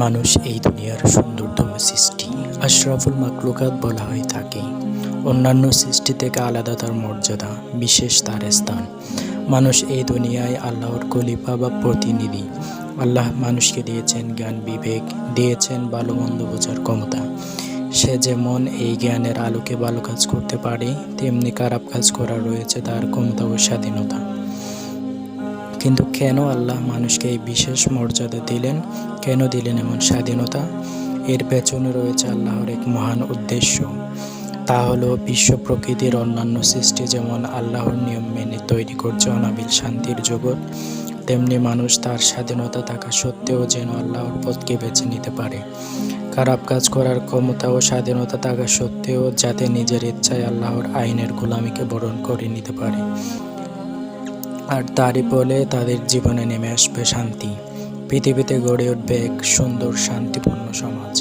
মানুষ এই দুনিয়ার সুন্দরতম সৃষ্টি, আশরাফুল মাখলুকাত বলা হয়ে থাকে। অন্যান্য সৃষ্টি থেকে আলাদা তার মর্যাদা, বিশেষ তার স্থান। মানুষ এই দুনিয়ায় আল্লাহর খলিফা বা প্রতিনিধি। আল্লাহ মানুষকে দিয়েছেন জ্ঞান, বিবেক, দিয়েছেন ভালো মন্দ বোঝার ক্ষমতা। সে যেমন এই জ্ঞানের আলোকে ভালো কাজ করতে পারে, তেমনি খারাপ কাজ করার রয়েছে তার ক্ষমতা ও স্বাধীনতা। কিন্তু কেন আল্লাহ মানুষকে এই বিশেষ মর্যাদা দিলেন, কেন দিলেন এমন স্বাধীনতা? এর পেছনে রয়েছে আল্লাহর এক মহান উদ্দেশ্য। তা হলো বিশ্ব প্রকৃতির অন্যান্য সৃষ্টি যেমন আল্লাহর নিয়ম মেনে তৈরি করছে অনাবিল শান্তির জগৎ, তেমনি মানুষ তার স্বাধীনতা থাকা সত্ত্বেও যেন আল্লাহর পথকে বেছে নিতে পারে। খারাপ কাজ করার ক্ষমতা ও স্বাধীনতা থাকা সত্ত্বেও যাতে নিজের ইচ্ছায় আল্লাহর আইনের গোলামিকে বরণ করে নিতে পারে। আর তারই ফলে তাদের জীবনে নেমে আসবে শান্তি। পৃথিবীতে গড়ে উঠবে এক সুন্দর শান্তিপূর্ণ সমাজ।